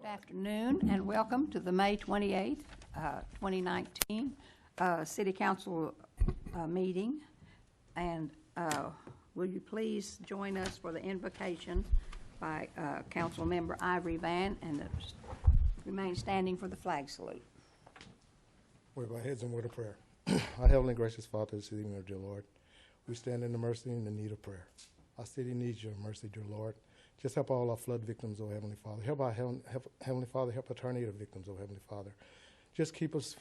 Afternoon and welcome to the May 28th, 2019 City Council meeting. And will you please join us for the invocation by Council Member Ivory Van, and remain standing for the flag salute. With our heads and word of prayer. Our heavenly gracious Father, this evening, dear Lord, we stand in the mercy and the need of prayer. Our city needs your mercy, dear Lord. Just help all our flood victims, oh Heavenly Father. Help our Heavenly Father, help our tornado victims, oh Heavenly Father. Just keep us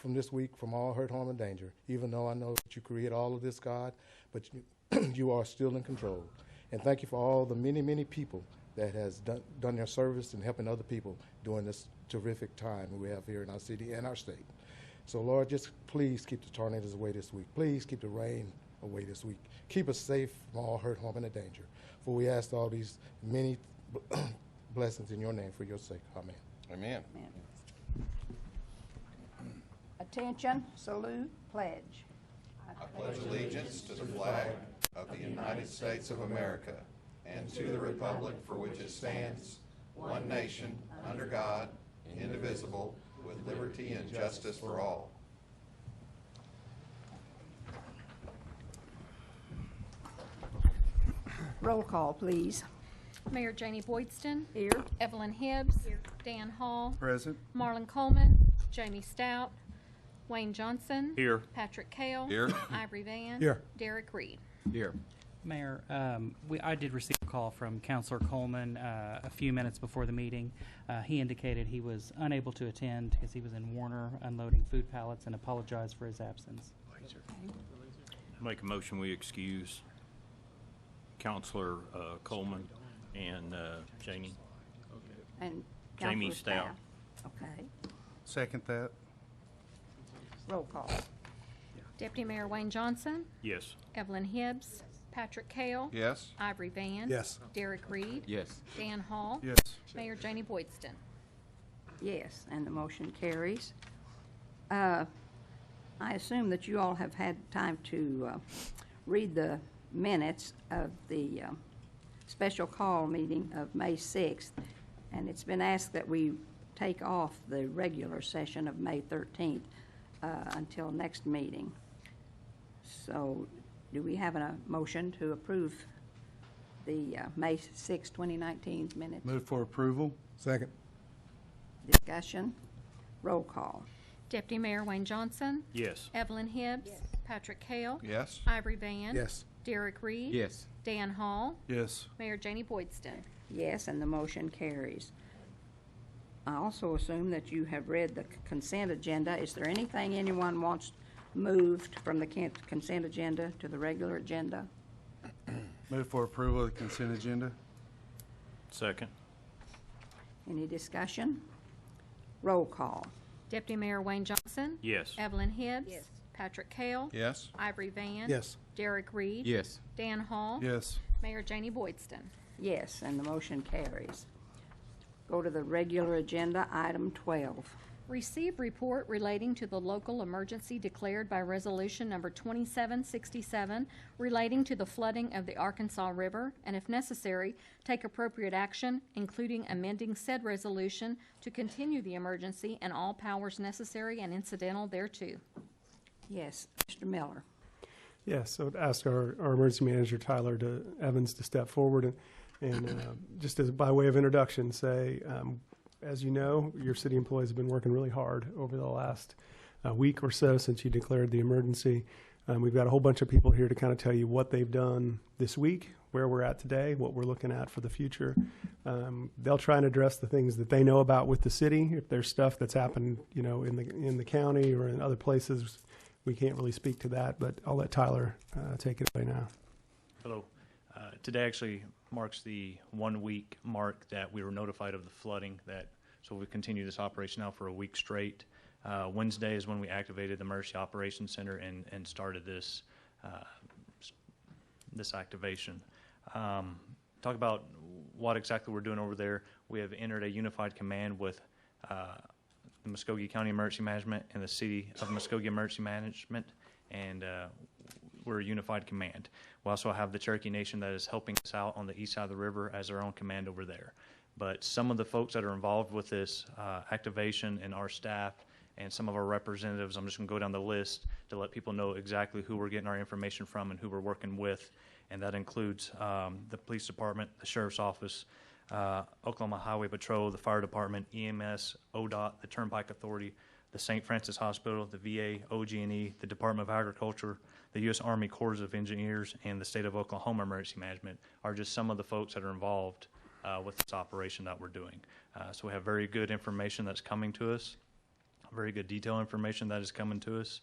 from this week from all hurt, harm, and danger, even though I know that you create all of this, God, but you are still in control. And thank you for all the many, many people that has done their service and helping other people during this terrific time we have here in our city and our state. So, Lord, just please keep the tornadoes away this week. Please keep the rain away this week. Keep us safe from all hurt, harm, and danger. For we ask all these many blessings in your name for your sake. Amen. Amen. Amen. Attention, salute, pledge. I pledge allegiance to the flag of the United States of America and to the republic for which it stands, one nation, under God, indivisible, with liberty and justice for all. Roll call, please. Mayor Janie Boydston. Here. Evelyn Hibbs. Here. Dan Hall. Present. Marlon Coleman. Jamie Stout. Wayne Johnson. Here. Patrick Kale. Here. Ivory Van. Here. Derek Reed. Here. Mayor, I did receive a call from Councilor Coleman a few minutes before the meeting. He indicated he was unable to attend because he was in Warner unloading food pallets and apologized for his absence. Make a motion we excuse Councilor Coleman and Janie. And Jamie Councilor Stout. Okay. Second that. Roll call. Deputy Mayor Wayne Johnson. Yes. Evelyn Hibbs. Patrick Kale. Yes. Ivory Van. Yes. Derek Reed. Yes. Dan Hall. Yes. Mayor Janie Boydston. Yes, and the motion carries. I assume that you all have had time to read the minutes of the special call meeting of May 6th, and it's been asked that we take off the regular session of May 13th until next meeting. So do we have a motion to approve the May 6, 2019 minutes? Move for approval. Second. Discussion. Roll call. Deputy Mayor Wayne Johnson. Yes. Evelyn Hibbs. Patrick Kale. Yes. Ivory Van. Yes. Derek Reed. Yes. Dan Hall. Yes. Mayor Janie Boydston. Yes, and the motion carries. I also assume that you have read the consent agenda. Is there anything anyone wants moved from the consent agenda to the regular agenda? Move for approval of the consent agenda. Second. Any discussion? Roll call. Deputy Mayor Wayne Johnson. Yes. Evelyn Hibbs. Patrick Kale. Yes. Ivory Van. Yes. Derek Reed. Yes. Dan Hall. Yes. Mayor Janie Boydston. Yes, and the motion carries. Go to the regular agenda, item 12. Receive report relating to the local emergency declared by resolution number 2767 relating to the flooding of the Arkansas River, and if necessary, take appropriate action, including amending said resolution to continue the emergency and all powers necessary and incidental thereto. Yes, Mr. Miller. Yes, so I'd ask our emergency manager, Tyler Evans, to step forward and just as by way of introduction, say, as you know, your city employees have been working really hard over the last week or so since you declared the emergency. We've got a whole bunch of people here to kind of tell you what they've done this week, where we're at today, what we're looking at for the future. They'll try and address the things that they know about with the city. If there's stuff that's happened, you know, in the county or in other places, we can't really speak to that, but I'll let Tyler take it away now. Hello. Today actually marks the 1 week mark that we were notified of the flooding. So we continue this operation now for a week straight. Wednesday is when we activated the Emergency Operations Center and started this activation. Talk about what exactly we're doing over there. We have entered a unified command with the Muskogee County Emergency Management and the City of Muskogee Emergency Management, and we're a unified command. We also have the Cherokee Nation that is helping us out on the east side of the river as our own command over there. But some of the folks that are involved with this activation and our staff and some of our representatives, I'm just going to go down the list to let people know exactly who we're getting our information from and who we're working with. And that includes the police department, the sheriff's office, Oklahoma Highway Patrol, the fire department, EMS, ODOT, the Turnpike Authority, the St. Francis Hospital, the VA, OG&E, the Department of Agriculture, the U.S. Army Corps of Engineers, and the State of Oklahoma Emergency Management are just some of the folks that are involved with this operation that we're doing. So we have very good information that's coming to us, very good detailed information that is coming to us,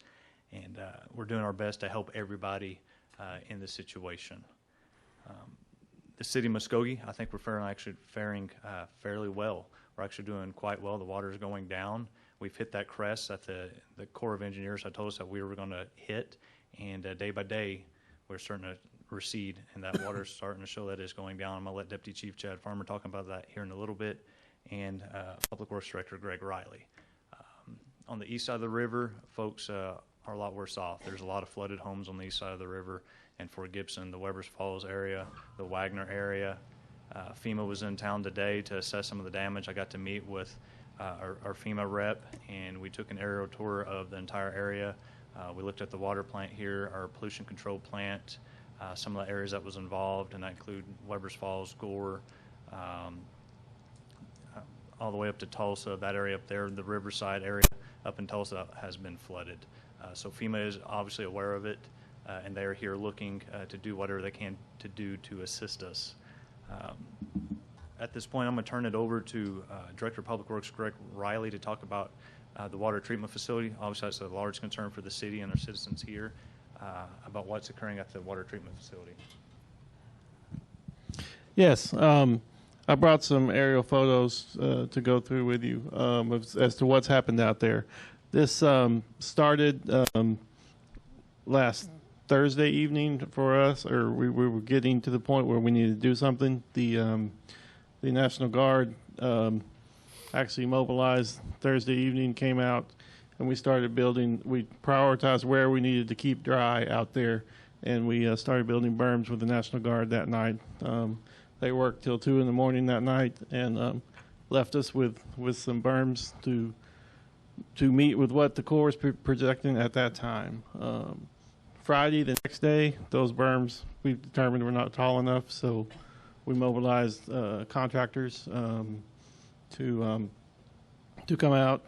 and we're doing our best to help everybody in this situation. The city of Muskogee, I think we're faring fairly well. We're actually doing quite well. The water is going down. We've hit that crest that the Corps of Engineers had told us that we were going to hit, and day by day we're starting to recede, and that water's starting to show that it's going down. I'm going to let Deputy Chief Chad Farmer talk about that here in a little bit, and Public Works Director Greg Riley. On the east side of the river, folks are a lot worse off. There's a lot of flooded homes on the east side of the river, and Fort Gibson, the Webbers Falls area, the Wagner area. FEMA was in town today to assess some of the damage. I got to meet with our FEMA rep, and we took an aerial tour of the entire area. We looked at the water plant here, our pollution control plant, some of the areas that was involved, and that include Webbers Falls, Gore, all the way up to Tulsa. That area up there, the Riverside area up in Tulsa, has been flooded. So FEMA is obviously aware of it, and they are here looking to do whatever they can to do to assist us. At this point, I'm going to turn it over to Director of Public Works Greg Riley to talk about the water treatment facility. Obviously, that's a large concern for the city and our citizens here about what's occurring at the water treatment facility. Yes, I brought some aerial photos to go through with you as to what's happened out there. This started last Thursday evening for us, or we were getting to the point where we needed to do something. The National Guard actually mobilized Thursday evening, came out, and we started building. We prioritized where we needed to keep dry out there, and we started building berms with the National Guard that night. They worked till 2 in the morning that night and left us with some berms to meet with what the Corps was projecting at that time. Friday, the next day, those berms we determined were not tall enough, so we mobilized contractors to come out.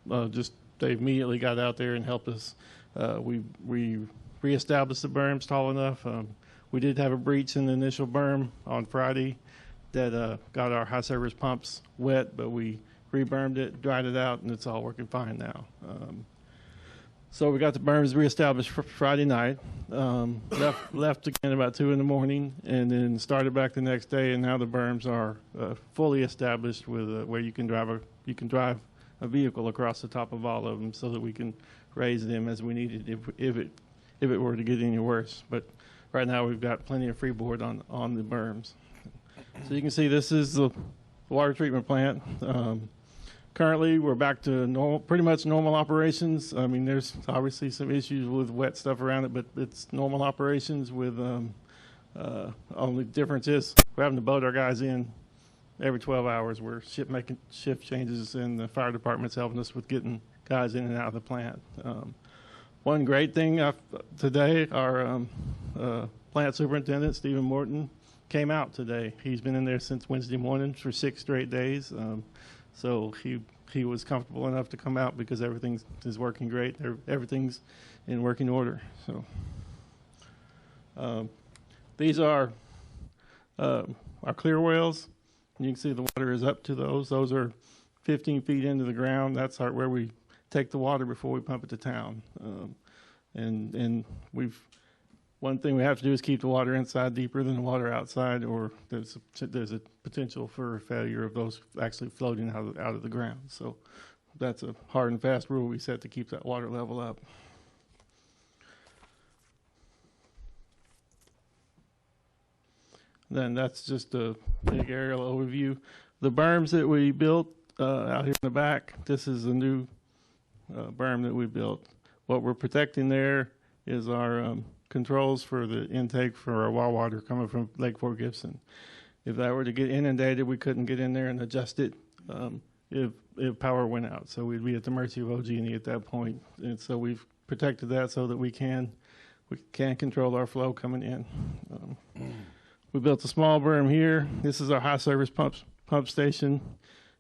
They immediately got out there and helped us. We reestablished the berms tall enough. We did have a breach in the initial berm on Friday that got our high service pumps wet, but we re-bermed it, dried it out, and it's all working fine now. So we got the berms reestablished Friday night, left again about 2 in the morning, and then started back the next day. And now the berms are fully established with where you can drive a vehicle across the top of all of them, so that we can raise them as we need it if it were to get any worse. But right now we've got plenty of freeboard on the berms. So you can see this is the water treatment plant. Currently, we're back to pretty much normal operations. I mean, there's obviously some issues with wet stuff around it, but it's normal operations with only difference is we're having to boat our guys in every 12 hours. We're making shift changes, and the fire department's helping us with getting guys in and out of the plant. One great thing today, our plant superintendent, Stephen Morton, came out today. He's been in there since Wednesday morning for 6 straight days. So he was comfortable enough to come out because everything is working great. Everything's in working order. So these are our clear wells. You can see the water is up to those. Those are 15 feet into the ground. That's where we take the water before we pump it to town. And one thing we have to do is keep the water inside deeper than the water outside, or there's a potential for failure of those actually floating out of the ground. So that's a hard and fast rule we set to keep that water level up. Then that's just a big aerial overview. The berms that we built out here in the back, this is a new berm that we built. What we're protecting there is our controls for the intake for our well water coming from Lake Fort Gibson. if that were to get inundated, we couldn't get in there and adjust it if power went out. So we'd be at the mercy of OG&E at that point. And so we've protected that so that we can control our flow coming in. We built a small berm here. This is our high service pump station.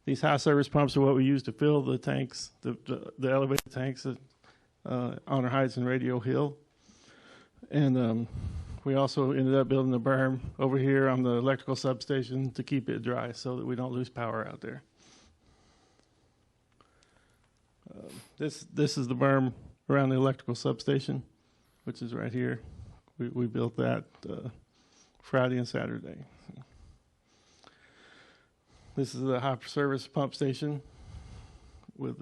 These high service pumps are what we use to fill the tanks, the elevated tanks at Honor Heights and Radio Hill. And we also ended up building a berm over here on the electrical substation to keep it dry so that we don't lose power out there. This is the berm around the electrical substation, which is right here. We built that Friday and Saturday. This is the high service pump station with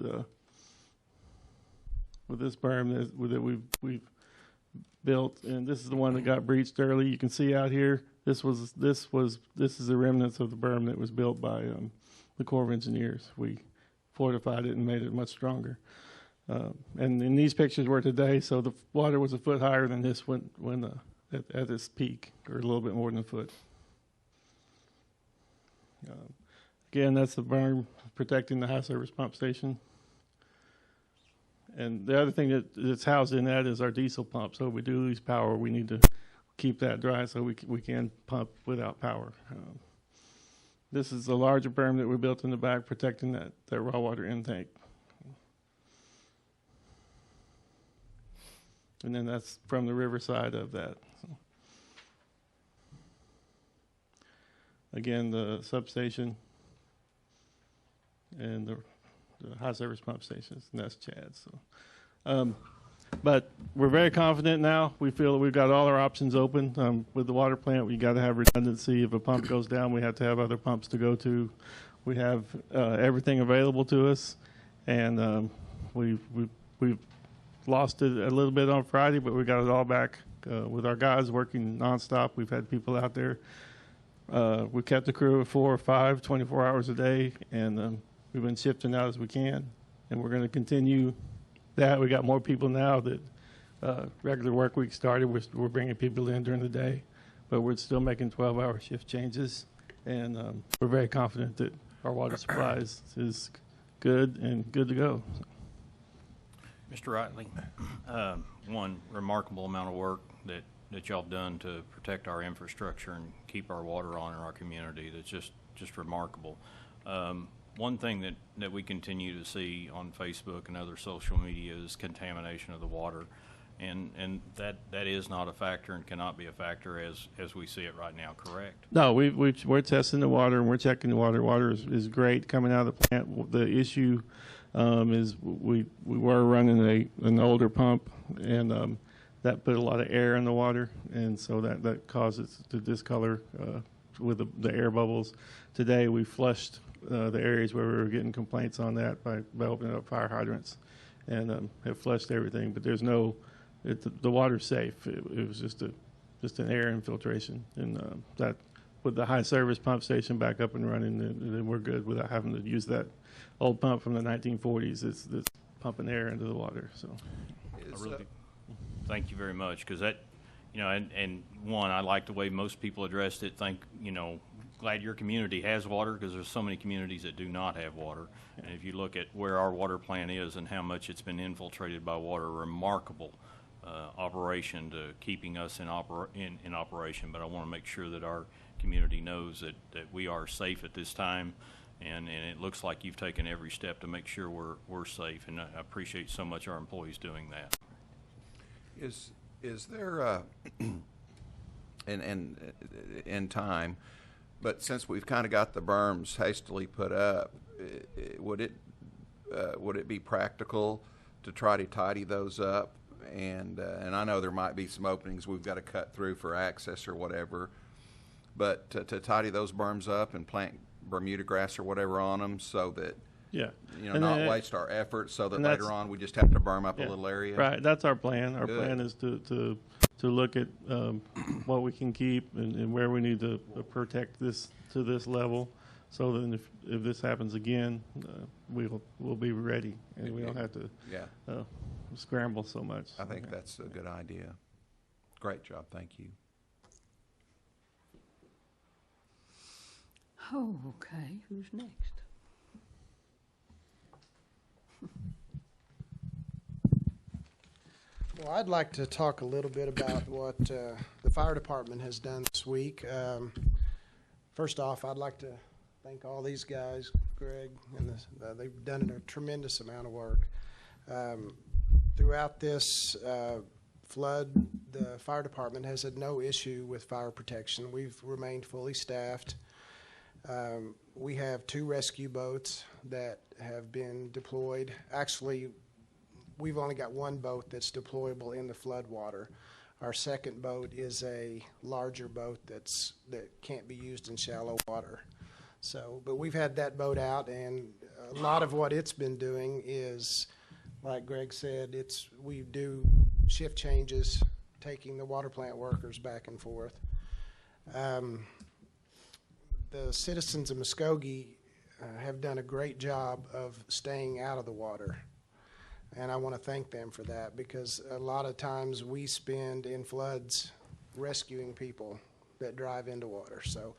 this berm that we've built, and this is the one that got breached early. You can see out here. This is the remnants of the berm that was built by the Corps of Engineers. We fortified it and made it much stronger. And in these pictures were today, so the water was a foot higher than this when at its peak, or a little bit more than a foot. Again, that's the berm protecting the high service pump station. And the other thing that's housed in that is our diesel pump. So if we do lose power, we need to keep that dry so we can pump without power. This is the larger berm that we built in the back, protecting that raw water intake. And then that's from the riverside of that. So. Again, the substation and the high service pump stations, and that's Chad. So, but we're very confident now. We feel that we've got all our options open. With the water plant, we got to have redundancy. If a pump goes down, we have to have other pumps to go to. We have everything available to us, and we've lost it a little bit on Friday, but we got it all back with our guys working nonstop. We've had people out there. We kept the crew at 4 or 5, 24 hours a day, and we've been shifting out as we can, and we're going to continue that. We got more people now that regular work week started. We're bringing people in during the day, but we're still making 12-hour shift changes, and we're very confident that our water supply is good and good to go. Mr. Riley, one remarkable amount of work that y'all have done to protect our infrastructure and keep our water on in our community. That's just remarkable. One thing that we continue to see on Facebook and other social media is contamination of the water, and that is not a factor and cannot be a factor as we see it right now, correct? No, we're testing the water and we're checking the water. Water is great coming out of the plant. The issue is we were running an older pump, and that put a lot of air in the water, and so that causes the discolor with the air bubbles. Today we flushed the areas where we were getting complaints on that by opening up fire hydrants, and have flushed everything. But there's the water's safe. It was just an air infiltration, and that with the high service pump station back up and running, then we're good without having to use that old pump from the 1940s. It's pumping air into the water. So, thank you very much, because that, and one, I like the way most people addressed it. Glad your community has water, because there's so many communities that do not have water. And if you look at where our water plant is and how much it's been infiltrated by water, remarkable operation to keeping us in operation. But I want to make sure that our community knows that we are safe at this time, and it looks like you've taken every step to make sure we're safe, and I appreciate so much our employees doing that. Is there in time, but since we've kind of got the berms hastily put up, would it be practical to try to tidy those up? And I know there might be some openings we've got to cut through for access or whatever, but to tidy those berms up and plant Bermuda grass or whatever on them, so that not waste our effort, so that later on we just have to berm up a little area. Right, that's our plan. Our plan is to look at what we can keep and where we need to protect this to this level, so that if this happens again, we'll be ready and we don't have to scramble so much. I think that's a good idea. Great job, thank you. Oh, okay. Who's next? Well, I'd like to talk a little bit about what the fire department has done this week. First off, I'd like to thank all these guys, Greg, and they've done a tremendous amount of work. Throughout this flood, the fire department has had no issue with fire protection. We've remained fully staffed. We have 2 rescue boats that have been deployed. Actually, we've only got 1 boat that's deployable in the flood water. Our second boat is a larger boat that can't be used in shallow water. So, but we've had that boat out, and a lot of what it's been doing is, like Greg said, we do shift changes, taking the water plant workers back and forth. The citizens of Muskogee have done a great job of staying out of the water. And I want to thank them for that, because a lot of times we spend in floods rescuing people that drive into water. So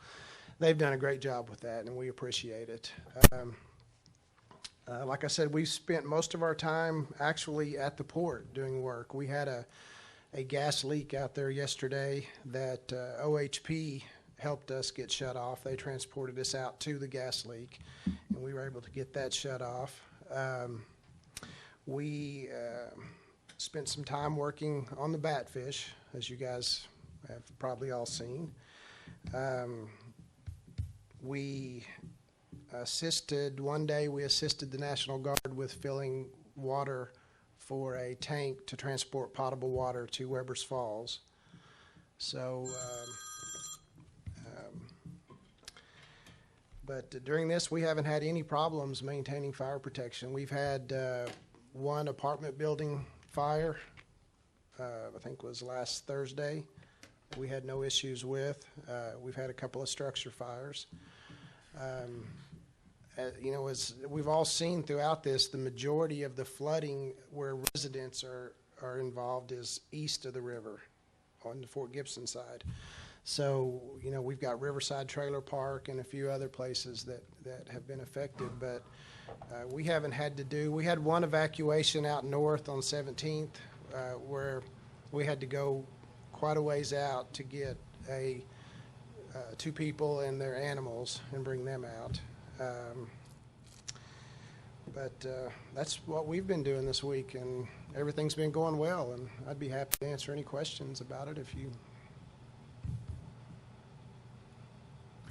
they've done a great job with that, and we appreciate it. Like I said, we spent most of our time actually at the port doing work. We had a gas leak out there yesterday that OHP helped us get shut off. They transported us out to the gas leak, and we were able to get that shut off. We spent some time working on the batfish, as you guys have probably all seen. One day we assisted the National Guard with filling water for a tank to transport potable water to Weber's Falls. So, but during this, we haven't had any problems maintaining fire protection. We've had 1 apartment building fire, I think it was last Thursday, we had no issues with. We've had a couple of structure fires. You know, as we've all seen throughout this, the majority of the flooding where residents are involved is east of the river on the Fort Gibson side. So, you know, we've got Riverside Trailer Park and a few other places that have been affected, but we haven't had to do. We had 1 evacuation out north on 17th where we had to go quite a ways out to get 2 people and their animals and bring them out. But that's what we've been doing this week, and everything's been going well, and I'd be happy to answer any questions about it if you...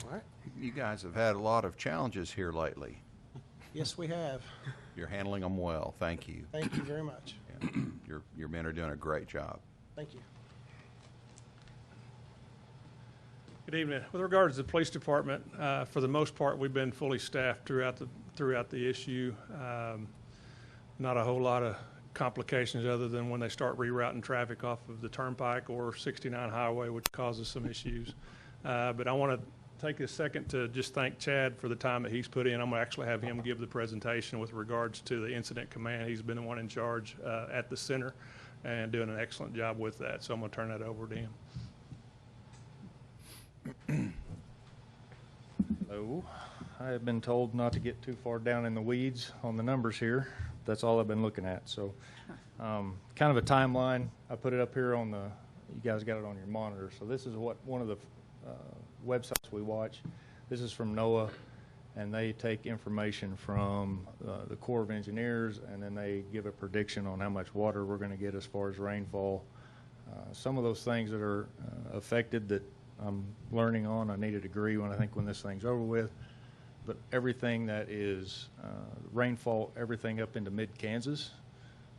All right. You guys have had a lot of challenges here lately. Yes, we have. You're handling them well. Thank you. Thank you very much. And your men are doing a great job. Thank you. Good evening. With regards to the police department, for the most part, we've been fully staffed throughout the issue. Not a whole lot of complications other than when they start rerouting traffic off of the Turnpike or 69 Highway, which causes some issues. But I want to take a second to just thank Chad for the time that he's put in. I'm going to actually have him give the presentation with regards to the incident command. He's been the one in charge at the center and doing an excellent job with that. So I'm going to turn that over to him. Hello. I have been told not to get too far down in the weeds on the numbers here. That's all I've been looking at. So kind of a timeline. I put it up here on you guys got it on your monitor. So this is one of the websites we watch. This is from NOAA, and they take information from the Corps of Engineers, and then they give a prediction on how much water we're going to get as far as rainfall. Some of those things that are affected that I'm learning on, I need a degree when this thing's over with. But everything that is rainfall, everything up into mid-Kansas,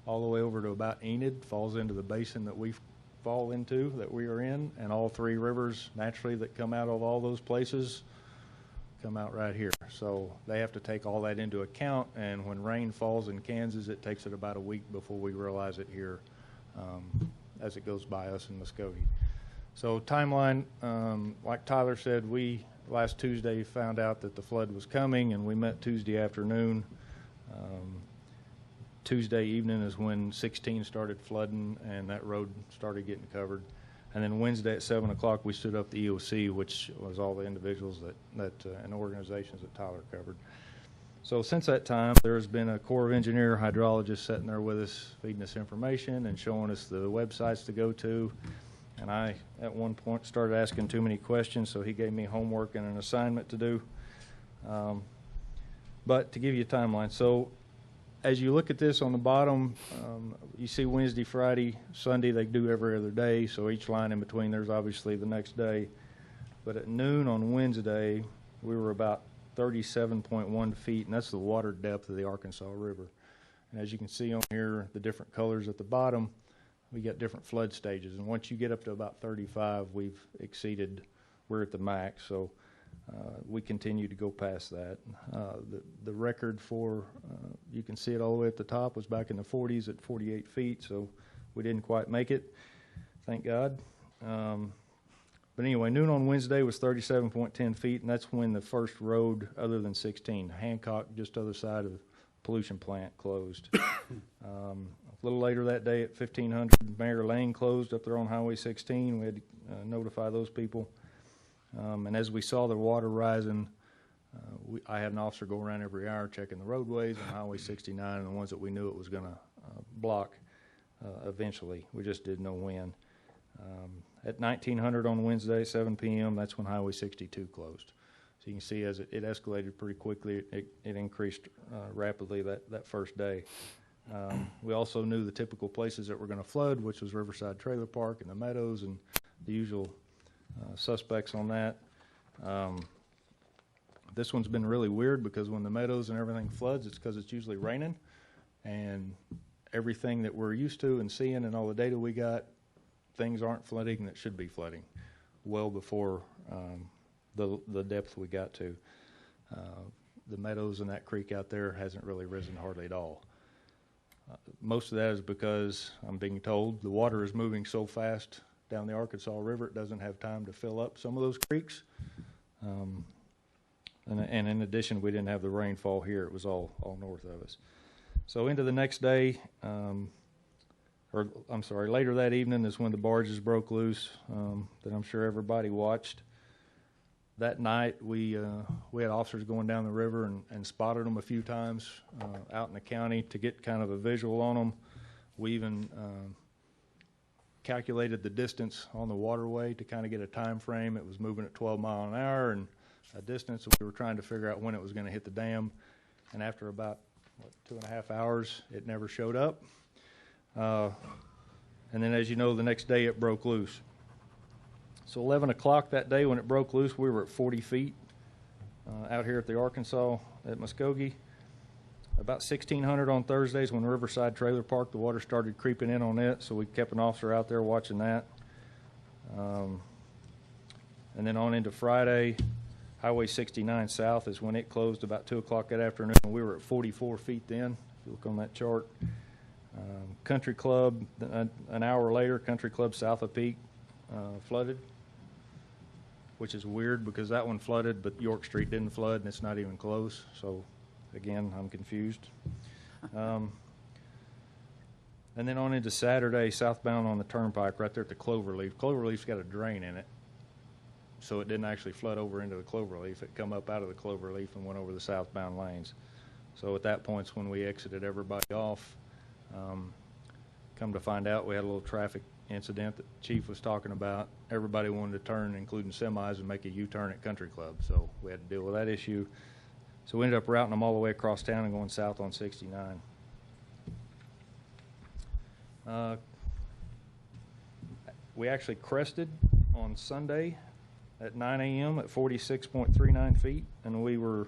all the way over to about Enid, falls into the basin that we fall into, that we are in, and all 3 rivers naturally that come out of all those places come out right here. So they have to take all that into account, and when rain falls in Kansas, it takes it about a week before we realize it here as it goes by us in Muskogee. So timeline, like Tyler said, we last Tuesday found out that the flood was coming, and we met Tuesday afternoon. Tuesday evening is when 16 started flooding, and that road started getting covered. And then Wednesday at 7 o'clock, we stood up the EOC, which was all the individuals and organizations that Tyler covered. So since that time, there's been a Corps of Engineer hydrologist sitting there with us, feeding us information and showing us the websites to go to. And I, at one point, started asking too many questions, so he gave me homework and an assignment to do. But to give you a timeline, so as you look at this on the bottom, you see Wednesday, Friday, Sunday, they do every other day, so each line in between there's obviously the next day. But at noon on Wednesday, we were about 37.1 feet, and that's the water depth of the Arkansas River. And as you can see on here, the different colors at the bottom, we got different flood stages. And once you get up to about 35, we're at the max. So we continue to go past that. The record for, you can see it all the way at the top, was back in the 40s at 48 feet, so we didn't quite make it, thank God. But anyway, noon on Wednesday was 37.10 feet, and that's when the first road, other than 16, Hancock, just other side of the pollution plant, closed. A little later that day at 1500, Mayor Lane closed up there on Highway 16. We had to notify those people. And as we saw the water rising, I had an officer go around every hour checking the roadways on Highway 69 and the ones that we knew it was going to block eventually. We just didn't know when. At 1900 on Wednesday, 7 p.m., that's when Highway 62 closed. So you can see as it escalated pretty quickly, it increased rapidly that first day. We also knew the typical places that were going to flood, which was Riverside Trailer Park and the Meadows and the usual suspects on that. This one's been really weird because when the Meadows and everything floods, it's because it's usually raining, and everything that we're used to and seeing and all the data we got, things aren't flooding that should be flooding well before the depth we got to. The Meadows and that creek out there hasn't really risen hardly at all. Most of that is because, I'm being told, the water is moving so fast down the Arkansas River, it doesn't have time to fill up some of those creeks. And in addition, we didn't have the rainfall here. It was all north of us. So into the next day, later that evening is when the barges broke loose that I'm sure everybody watched. That night, we had officers going down the river and spotted them a few times out in the county to get kind of a visual on them. We even calculated the distance on the waterway to kind of get a time frame. It was moving at 12 miles an hour and a distance. We were trying to figure out when it was going to hit the dam. And after about 2.5 hours, it never showed up. And then, as you know, the next day it broke loose. So 11 o'clock that day when it broke loose, we were at 40 feet out here at the Arkansas at Muskogee. About 1600 on Thursdays when Riverside Trailer Park, the water started creeping in on it, so we kept an officer out there watching that. And then on into Friday, Highway 69 South is when it closed about 2 o'clock that afternoon. We were at 44 feet then, if you look on that chart. Country Club, an hour later, Country Club south of Peak flooded, which is weird because that one flooded, but York Street didn't flood, and it's not even close. So, again, I'm confused. And then on into Saturday, southbound on the turnpike, right there at the Cloverleaf. Cloverleaf's got a drain in it, so it didn't actually flood over into the Cloverleaf. It come up out of the Cloverleaf and went over the southbound lanes. So at that point's when we exited everybody off. Come to find out, we had a little traffic incident that the chief was talking about. Everybody wanted to turn, including semis, and make a U-turn at Country Club, so we had to deal with that issue. So we ended up routing them all the way across town and going south on 69. We actually crested on Sunday at 9 a.m. at 46.39 feet, and we were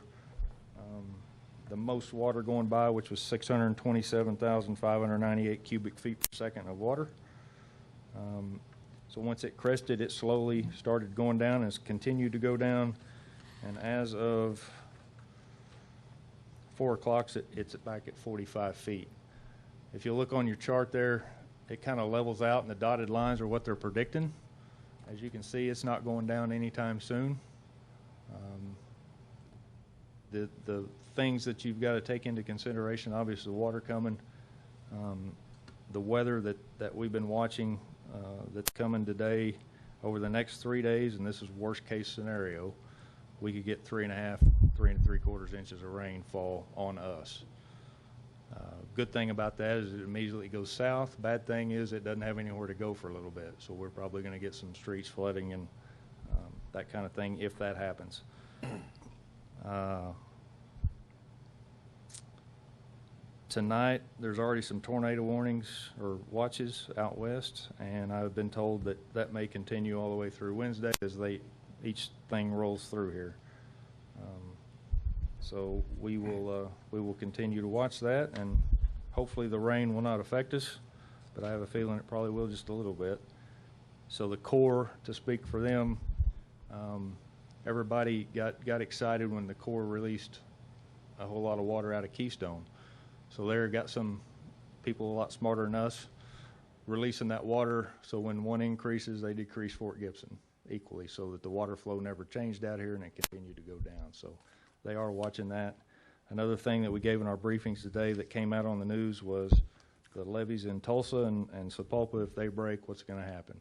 the most water going by, which was 627,598 cubic feet per second of water. So once it crested, it slowly started going down and has continued to go down. And as of 4 o'clock, it's back at 45 feet. If you look on your chart there, it kind of levels out, and the dotted lines are what they're predicting. As you can see, it's not going down anytime soon. The things that you've got to take into consideration, obviously the water coming, the weather that we've been watching that's coming today over the next 3 days, and this is worst case scenario, we could get 3.5, 3 3/4 inches of rainfall on us. Good thing about that is it immediately goes south. Bad thing is it doesn't have anywhere to go for a little bit, so we're probably going to get some streets flooding and that kind of thing if that happens. Tonight, there's already some tornado warnings or watches out west, and I've been told that that may continue all the way through Wednesday as each thing rolls through here. So we will continue to watch that, and hopefully the rain will not affect us, but I have a feeling it probably will just a little bit. So the Corps, to speak for them, everybody got excited when the Corps released a whole lot of water out of Keystone. So there got some people a lot smarter than us releasing that water, so when one increases, they decrease Fort Gibson equally, so that the water flow never changed out here and it continued to go down. So they are watching that. Another thing that we gave in our briefings today that came out on the news was the levees in Tulsa and Sapulpa, if they break, what's going to happen?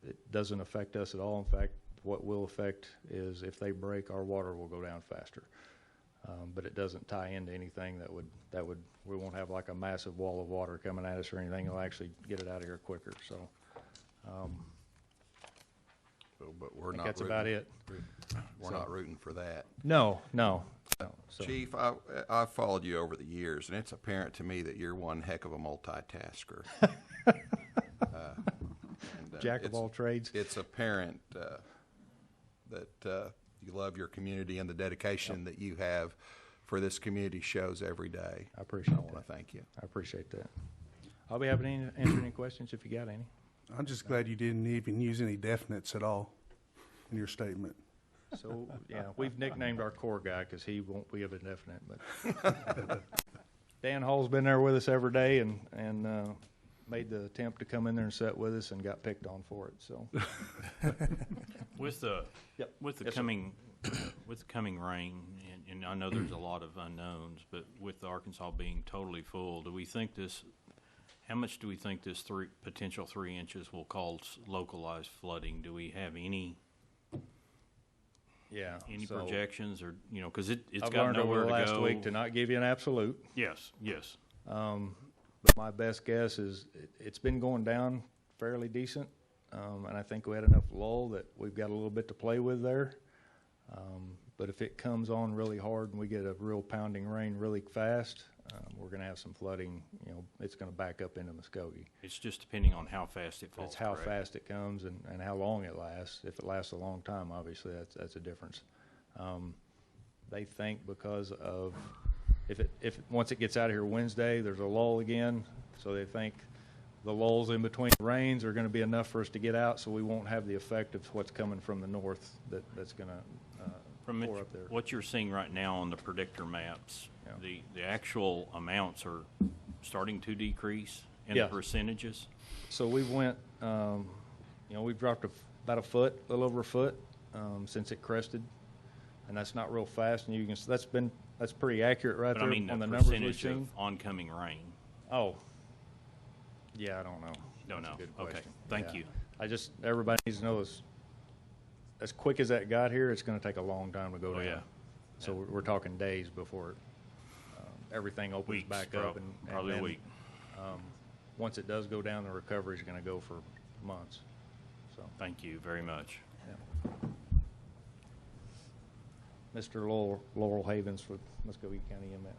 It doesn't affect us at all. In fact, what will affect is if they break, our water will go down faster. But it doesn't tie into anything that would we won't have like a massive wall of water coming at us or anything. It'll actually get it out of here quicker. So, but we're not. That's about it. We're not rooting for that. No. So. Chief, I've followed you over the years, and it's apparent to me that you're one heck of a multitasker. Jack of all trades. It's apparent that you love your community, and the dedication that you have for this community shows every day. I appreciate that. I want to thank you. I appreciate that. I'll be happy to answer any questions if you got any. I'm just glad you didn't even use any definites at all in your statement. So, yeah, we've nicknamed our core guy because he won't be of a definite. But Dan Hall's been there with us every day and made the attempt to come in there and sit with us and got picked on for it. So, with the coming rain, and I know there's a lot of unknowns, but with Arkansas being totally full, do we think this? How much do we think this potential 3 inches will cause localized flooding? Do we have any? Yeah. Any projections, or because it's I've got learned nowhere over the to last go. week to not give you an absolute. Yes. But my best guess is it's been going down fairly decent, and I think we had enough lull that we've got a little bit to play with there. But if it comes on really hard and we get a real pounding rain really fast, we're going to have some flooding. It's going to back up into Muskogee. It's just depending on how fast it falls. It's how fast it comes and how long it lasts. If it lasts a long time, obviously that's a difference. They think because of if once it gets out of here Wednesday, there's a lull again. So they think the lulls in between rains are going to be enough for us to get out, so we won't have the effect of what's coming from the north that's going to pour up there. What you're seeing right now on the predictor maps, the actual amounts are starting to decrease in the percentages. So we went, we've dropped about a little over a foot since it crested, and that's not real fast. And you can that's pretty accurate right But there I mean on the the numbers we've percentage seen. of oncoming rain. Oh, yeah, I don't know. Don't That's know. a good Okay, question. thank you. Everybody needs to know as quick as that got here, it's going to take a long time to go down. Yeah. So we're talking days before everything opens Weeks, back up. And probably then, a week. Once it does go down, the recovery is going to go for months. So, Thank you very much. Mr. Laurel Havens with Muskogee County EMS.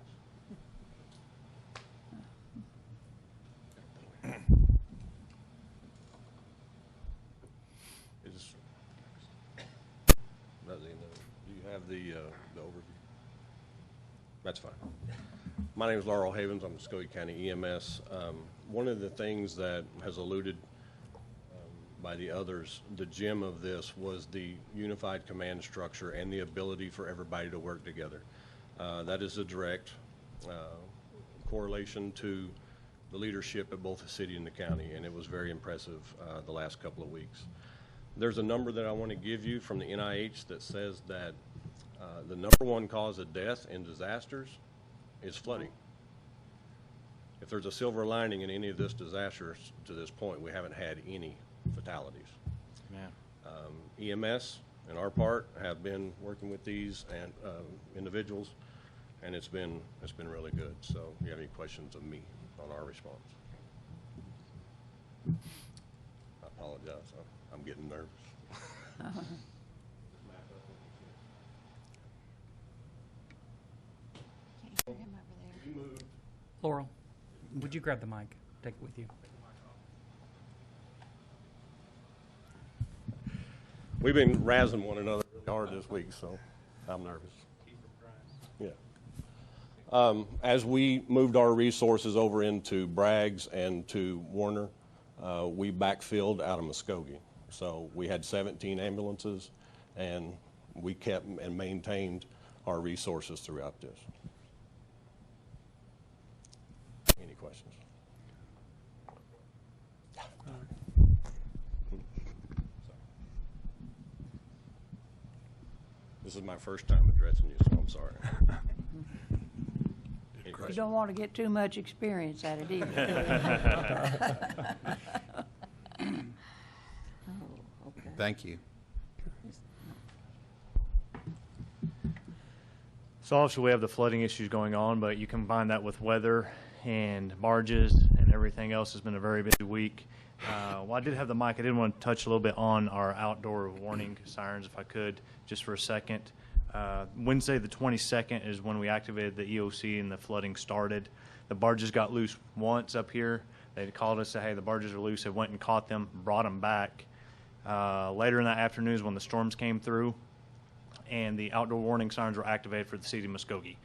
Do you have the overview? That's fine. My name is Laurel Havens. I'm Muskogee County EMS. One of the things that has eluded by the others, the gem of this was the unified command structure and the ability for everybody to work together. That is a direct correlation to the leadership at both the city and the county, and it was very impressive the last couple of weeks. There's a number that I want to give you from the NIH that says that the number one cause of death in disasters is flooding. if there's a silver lining in any of this disaster to this point, we haven't had any fatalities. Yeah. EMS, in our part, have been working with these and individuals, and it's been really good. So, if you have any questions of me on our response? I apologize. I'm getting nervous. Laurel, would you grab the mic? Take it with you. We've been razzing one another really hard this week, so I'm nervous. Yeah. As we moved our resources over into Bragg's and to Warner, we backfilled out of Muskogee. So we had 17 ambulances, and we kept and maintained our resources throughout this. Any questions? This is my first time addressing you, so I'm sorry. You don't want to get too much experience at it either. Oh, okay. Thank you. So obviously we have the flooding issues going on, but you combine that with weather and barges and everything else. Has been a very busy week. While I did have the mic, I did want to touch a little bit on our outdoor warning sirens, if I could, just for a second. Wednesday the 22nd is when we activated the EOC and the flooding started. The barges got loose once up here. They called us, said, hey, the barges are loose. They went and caught them, brought them back. Later in that afternoon is when the storms came through, and the outdoor warning sirens were activated for the city of Muskogee.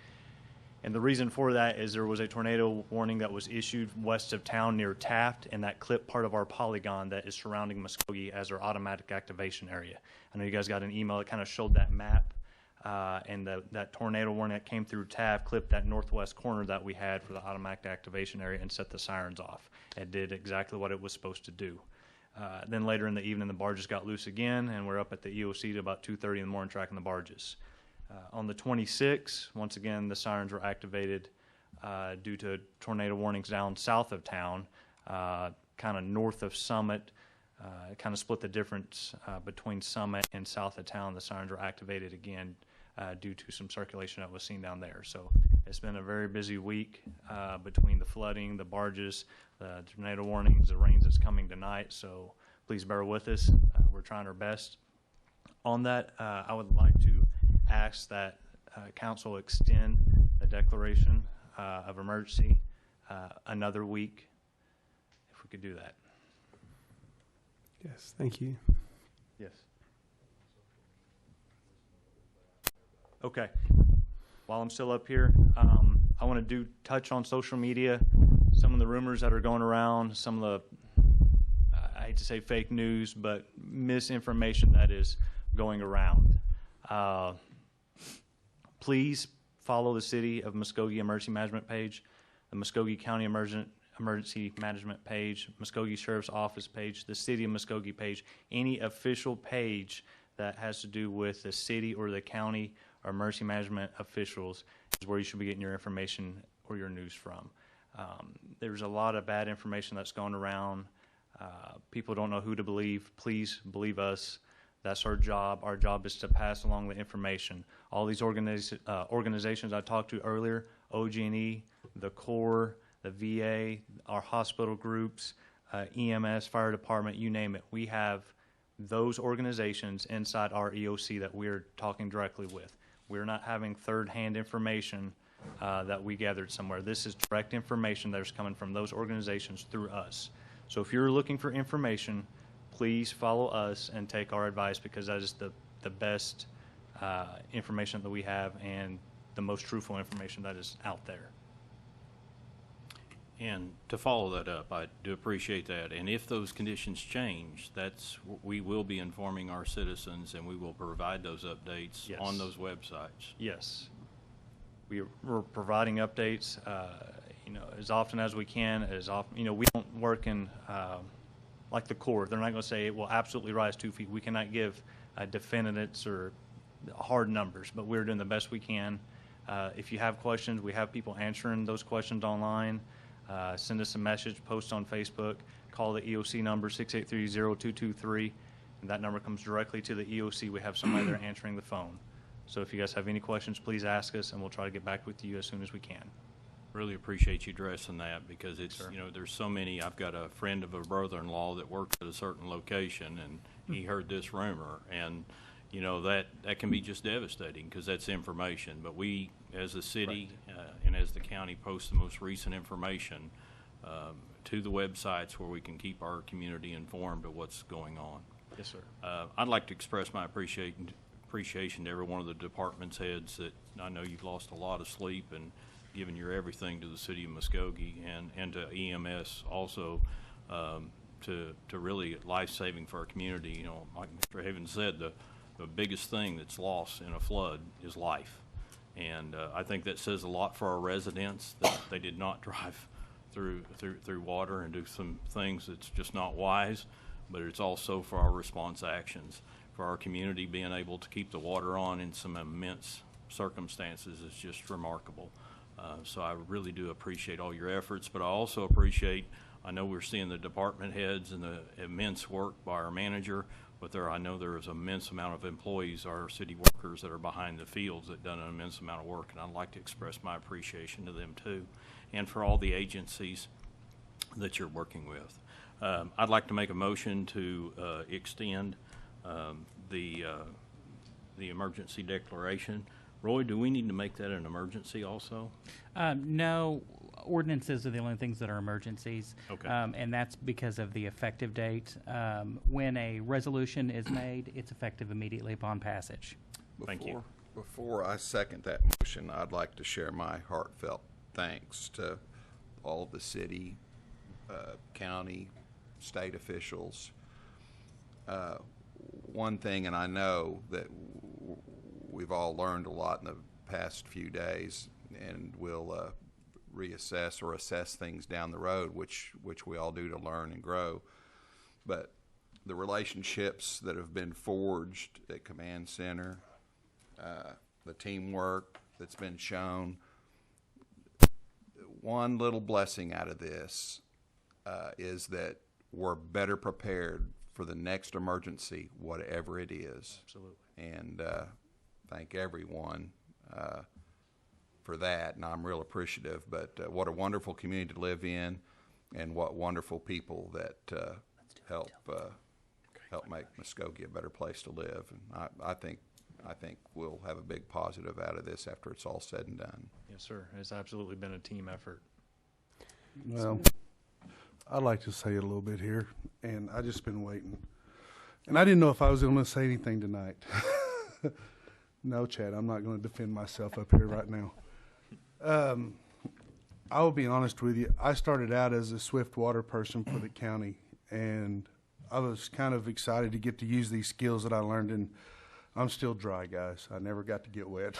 And the reason for that is there was a tornado warning that was issued west of town near Taft, and that clipped part of our polygon that is surrounding Muskogee as our automatic activation area. I know you guys got an email that kind of showed that map, and that tornado warning that came through Taft clipped that northwest corner that we had for the automatic activation area and set the sirens off. It did exactly what it was supposed to do. Then later in the evening, the barges got loose again, and we're up at the EOC to about 2:30 in the morning tracking the barges. On the 26th, once again, the sirens were activated due to tornado warnings down south of town, kind of north of Summit. It kind of split the difference between Summit and south of town. The sirens were activated again due to some circulation that was seen down there. So it's been a very busy week between the flooding, the barges, the tornado warnings, the rains that's coming tonight. So please bear with us. We're trying our best. On that, I would like to ask that council extend the declaration of emergency another week, if we could do that. Yes, thank you. Yes. Okay. While I'm still up here, I want to touch on social media, some of the rumors that are going around, some of the, I hate to say fake news, but misinformation that is going around. Please follow the City of Muskogee Emergency Management page, the Muskogee County Emergency Management page, Muskogee Sheriff's Office page, the City of Muskogee page, any official page that has to do with the city or the county or emergency management officials is where you should be getting your information or your news from. There's a lot of bad information that's going around. People don't know who to believe. Please believe us. That's our job. Our job is to pass along the information. All these organizations I talked to earlier, OG&E, the Corps, the VA, our hospital groups, EMS, fire department, you name it. We have those organizations inside our EOC that we're talking directly with. We're not having third-hand information that we gathered somewhere. This is direct information that is coming from those organizations through us. So if you're looking for information, please follow us and take our advice, because that is the best information that we have and the most truthful information that is out there. And to follow that up, I do appreciate that. And if those conditions change, we will be informing our citizens, and we will provide those updates Yes. on those websites. Yes. We're providing updates, as often as we can. We don't work in like the Corps. They're not going to say it will absolutely rise 2 feet. We cannot give definites or hard numbers, but we're doing the best we can. If you have questions, we have people answering those questions online. Send us a message, post on Facebook, call the EOC number 683-0223, and that number comes directly to the EOC. We have somebody there answering the phone. So if you guys have any questions, please ask us, and we'll try to get back with you as soon as we can. Really appreciate you addressing that, because it's, you know, there's so many. I've got a friend of a brother-in-law that works at a certain location, and he heard this rumor, and you know that can be just devastating, because that's information. But we, as a city and as the county, post the most recent information to the websites where we can keep our community informed of what's going on. Yes, sir. I'd like to express my appreciation to every one of the department's heads. That I know you've lost a lot of sleep and given your everything to the city of Muskogee, and to EMS also, to really life-saving for our community. You know, like Mr. Havens said, the biggest thing that's lost in a flood is life. And I think that says a lot for our residents, that they did not drive through water and do some things that's just not wise, but it's also for our response actions. For our community being able to keep the water on in some immense circumstances is just remarkable. So I really do appreciate all your efforts, but I also appreciate, I know we're seeing the department heads and the immense work by our manager, but I know there is an immense amount of employees, our city workers, that are behind the fields that done an immense amount of work, and I'd like to express my appreciation to them too, and for all the agencies that you're working with. I'd like to make a motion to extend the emergency declaration. Roy, do we need to make that an emergency also? No, ordinances are the only things that are emergencies. Okay. And that's because of the effective date. When a resolution is made, it's effective immediately upon passage. Thank you. Before I second that motion, I'd like to share my heartfelt thanks to all of the city, county, state officials. One thing, and I know that we've all learned a lot in the past few days, and we'll reassess or assess things down the road, which we all do to learn and grow. But the relationships that have been forged at Command Center, the teamwork that's been shown, one little blessing out of this is that we're better prepared for the next emergency, whatever it is. Absolutely. And thank everyone for that, and I'm real appreciative. But what a wonderful community to live in, and what wonderful people that help make Muskogee a better place to live. And I think we'll have a big positive out of this after it's all said and done. Yes, sir. It's absolutely been a team effort. Well, I'd like to say a little bit here, and I just been waiting. And I didn't know if I was going to say anything tonight. No, Chad, I'm not going to defend myself up here right now. I will be honest with you. I started out as a swift water person for the county, and I was kind of excited to get to use these skills that I learned, and I'm still dry, guys. I never got to get wet.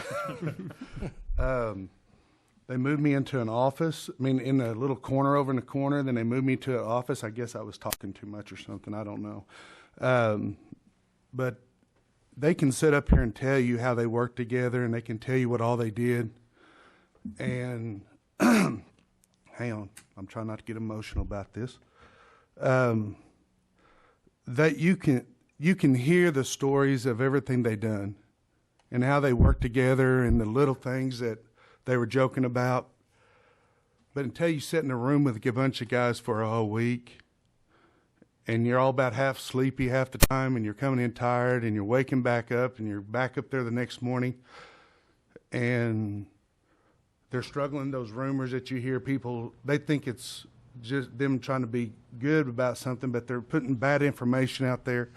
They moved me into an office, in a little corner over in the corner. Then they moved me to an office. I guess I was talking too much or something. I don't know. But they can sit up here and tell you how they work together, and they can tell you what all they did. And hang on, I'm trying not to get emotional about this. That you can hear the stories of everything they done and how they work together and the little things that they were joking about. But until you sit in a room with a bunch of guys for a whole week, and you're all about half sleepy half the time, and you're coming in tired, and you're waking back up, and you're back up there the next morning, and they're struggling. Those rumors that you hear, people, they think it's just them trying to be good about something, but they're putting bad information out there,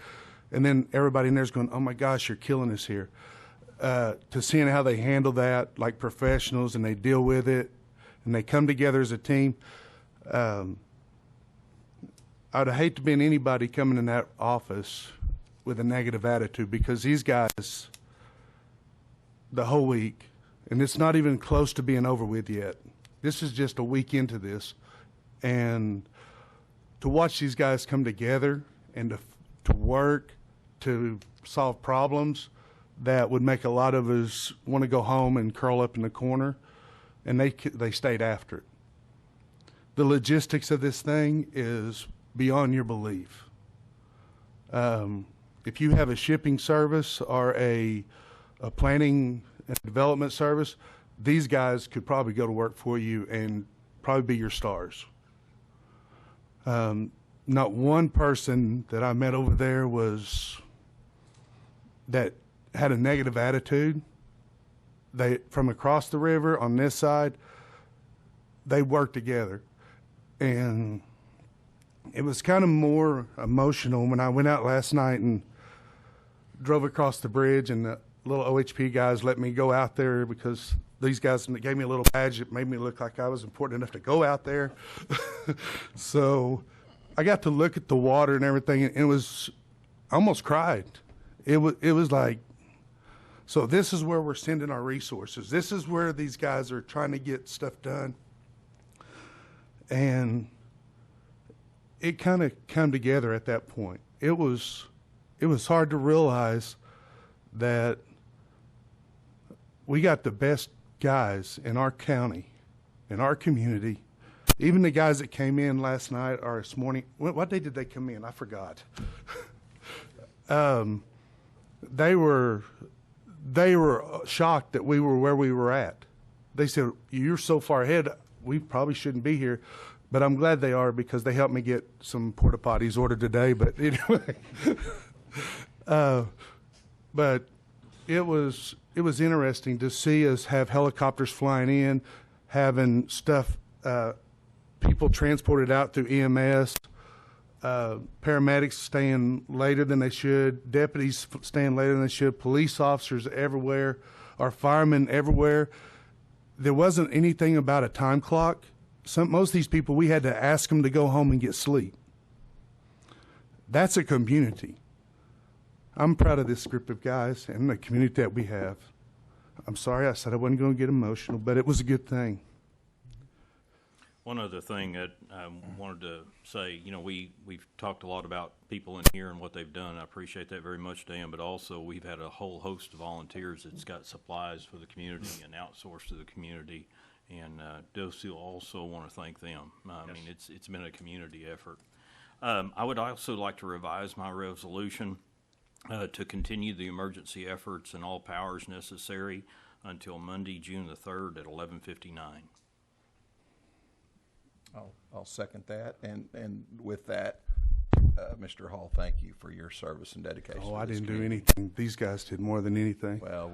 and then everybody in there's going, oh my gosh, you're killing us here. To seeing how they handle that like professionals, and they deal with it, and they come together as a team. I'd hate to be anybody coming in that office with a negative attitude, because these guys, the whole week, and it's not even close to being over with yet. This is just a week into this. And to watch these guys come together and to work to solve problems that would make a lot of us want to go home and curl up in the corner, and they stayed after it. the logistics of this thing is beyond your belief. If you have a shipping service or a planning and development service, these guys could probably go to work for you and probably be your stars. Not one person that I met over there that had a negative attitude. They, from across the river on this side, they worked together. And it was kind of more emotional when I went out last night and drove across the bridge, and the little OHP guys let me go out there because these guys gave me a little badge that made me look like I was important enough to go out there. So I got to look at the water and everything, and it was, I almost cried. It was like, so this is where we're sending our resources. This is where these guys are trying to get stuff done. And it kind of came together at that point. It was hard to realize that we got the best guys in our county, in our community. Even the guys that came in last night or this morning, what day did they come in? I forgot. They were shocked that we were where we were at. They said, "You're so far ahead, we probably shouldn't be here." But I'm glad they are, because they helped me get some porta potties ordered today. But anyway, but it was interesting to see us have helicopters flying in, having stuff, people transported out through EMS, paramedics staying later than they should, deputies staying later than they should, police officers everywhere, our firemen everywhere. There wasn't anything about a time clock. Most of these people, we had to ask them to go home and get sleep. That's a community. I'm proud of this group of guys and the community that we have. I'm sorry I said I wasn't going to get emotional, but it was a good thing. One other thing that I wanted to say, we've talked a lot about people in here and what they've done. I appreciate that very much, Dan, but also we've had a whole host of volunteers that's got supplies for the community and outsourced to the community. And DOSU also want to thank them. I mean, it's been a community effort. I would also like to revise my resolution to continue the emergency efforts and all powers necessary until Monday, June the 3rd at 11:59. I'll second that. And with that, Mr. Hall, thank you for your service and dedication. Oh, to I this didn't do community. anything. These guys did more than anything. Well,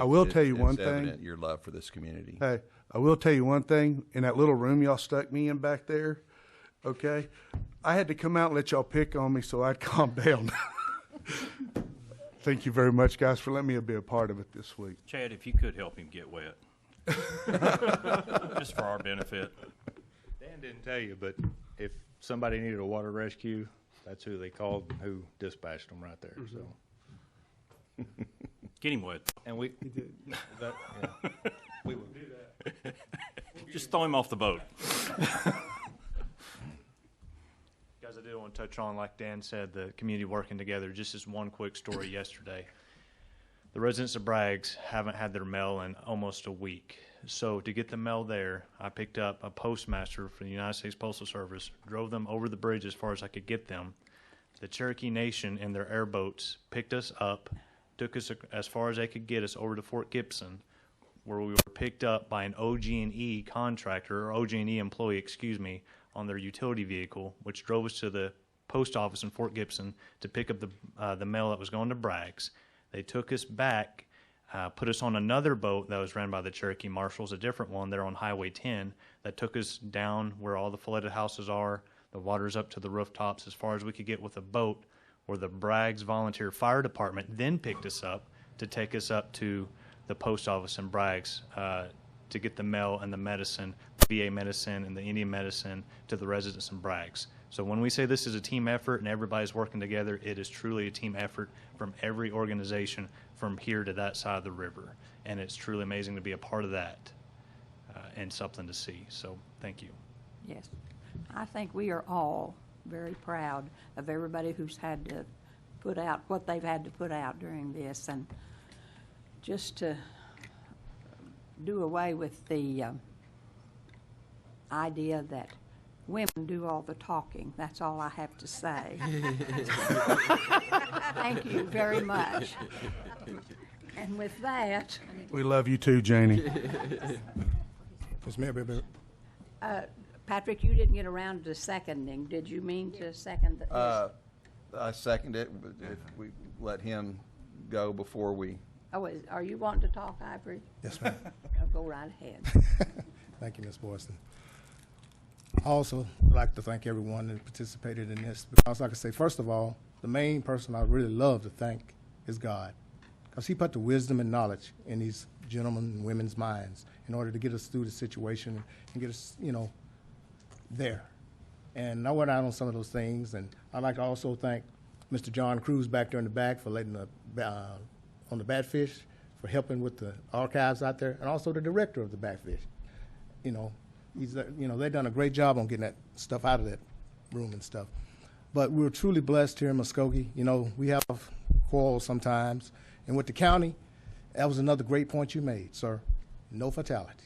I will tell you one it's thing. evident your love for this community. Hey, I will tell you one thing. In that little room y'all stuck me in back there, okay, I had to come out and let y'all pick on me so I'd calm down. Thank you very much, guys, for letting me be a part of it this week. Chad, if you could help him get wet, just for our benefit. Dan didn't tell you, but if somebody needed a water rescue, that's who they called, who dispatched them right there. So Get him wet. and we did that. Yeah. We would do that. Just throw him off the boat. Guys, I did want to touch on, like Dan said, the community working together. Just as one quick story yesterday. The residents of Braggs haven't had their mail in almost a week. So to get the mail there, I picked up a postmaster for the United States Postal Service, drove them over the bridge as far as I could get them. The Cherokee Nation in their airboats picked us up, took us as far as they could get us over to Fort Gibson, where we were picked up by an OG&E contractor, or OG&E employee, on their utility vehicle, which drove us to the post office in Fort Gibson to pick up the mail that was going to Braggs. They took us back, put us on another boat that was ran by the Cherokee Marshals, a different one. They're on Highway 10, that took us down where all the flooded houses are. The water's up to the rooftops as far as we could get with a boat, where the Braggs Volunteer Fire Department then picked us up to take us up to the post office in Braggs to get the mail and the medicine, the VA medicine and the Indian medicine to the residents in Braggs. So when we say this is a team effort and everybody's working together, it is truly a team effort from every organization from here to that side of the river. And it's truly amazing to be a part of that and something to see. So thank you. Yes. I think we are all very proud of everybody who's had to put out what they've had to put out during this, and just to do away with the idea that women do all the talking. That's all I have to say. Thank you very much. And with that, We love you too, Janie. Ms. Mayor, Patrick, you didn't get around to seconding. Did you mean to second this? I second it, but if we let him go before we. Are you wanting to talk, Ivory? yes, ma'am. Go right ahead. Thank you, Ms. Boylston. I also would like to thank everyone that participated in this because, like I say, first of all, the main person I really love to thank is God, because He put the wisdom and knowledge in these gentlemen and women's minds in order to get us through the situation and get us, there. And I went out on some of those things, and I'd like to also thank Mr. John Cruz back there in the back for letting on the Batfish, for helping with the archives out there, and also the director of the Batfish. They've done a great job on getting that stuff out of that room and stuff. But we're truly blessed here in Muskogee. We have quarrels sometimes. And with the county, that was another great point you made, sir. No fatalities.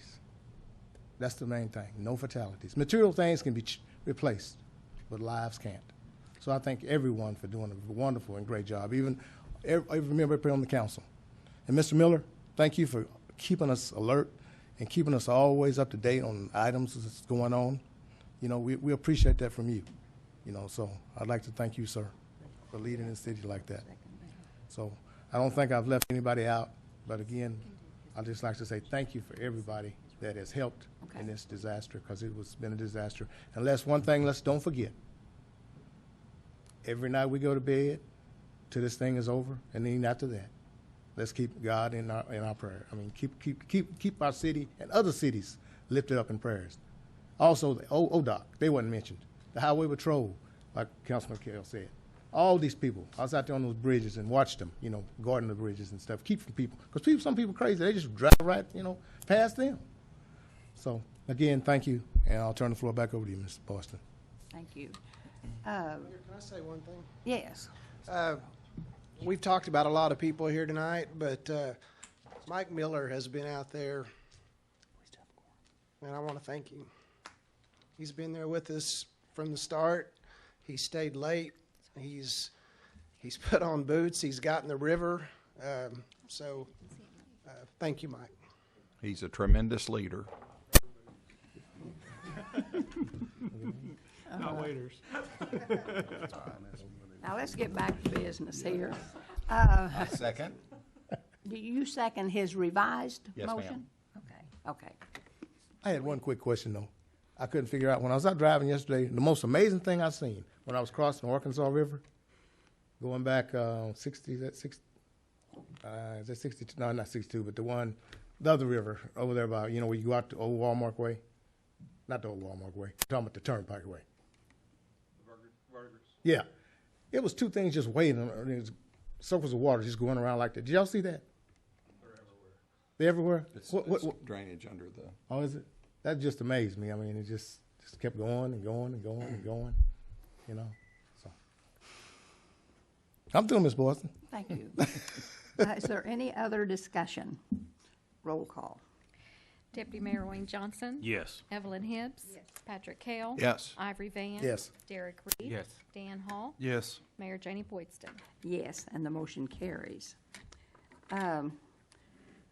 That's the main thing, no fatalities. Material things can be replaced, but lives can't. So I thank everyone for doing a wonderful and great job, even every member up here on the council. And Mr. Miller, thank you for keeping us alert and keeping us always up to date on items that's going on. We appreciate that from you. So I'd like to thank you, sir, for leading the city like that. So I don't think I've left anybody out, but again, I'd just like to say thank you for everybody that has helped in this disaster, because it's been a disaster. And one thing, let's don't forget, every night we go to bed till this thing is over, and then after that, let's keep God in our prayer. I mean, keep our city and other cities lifted up in prayers. Also, the ODOT, they wasn't mentioned. The Highway Patrol, like Councilman Kell said. All these people, I was out there on those bridges and watched them, guarding the bridges and stuff. Keep from people, because some people crazy. They just drive right, past them. So, again, thank you, and I'll turn the floor back over to you, Mr. Boston. Thank you. Can I say one thing? Yes. We've talked about a lot of people here tonight, but Mike Miller has been out there, and I want to thank him. He's been there with us from the start. He stayed late. He's put on boots. He's got in the river. So thank you, Mike. He's a tremendous leader. Not waiters. Now let's get back to business here. I second. Do you second his revised Yes, ma'am. motion? Okay. I had one quick question, though. I couldn't figure out, when I was out driving yesterday, the most amazing thing I seen when I was crossing the Arkansas River, going back 60, is that 62? No, not 62, but the other river over there by, where you go out to Old Walmart Way. Not the Old Walmart Way. I'm talking about the Turnpike Way. Yeah. It was two things just waiting. There was circles of water just going around like that. Did y'all see that? They're everywhere? It's drainage under the. Oh, is it? That just amazed me. I mean, it just kept going and going and going and going, So I'm through, Ms. Boylston. Thank you. Is there any other discussion? Roll call. Deputy Mayor Wayne Johnson. Yes. Evelyn Hibbs. Yes. Patrick Hale. Yes. Ivory Van. Yes. Derek Reed. Yes. Dan Hall. Yes. Mayor Janie Boydston. Yes, and the motion carries.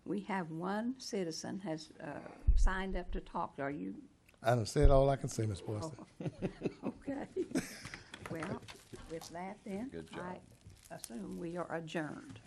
We have one citizen has signed up to talk. Are you? I done said all I can say, Ms. Boylston. Okay. Well, with that then, Good job. I assume we are adjourned.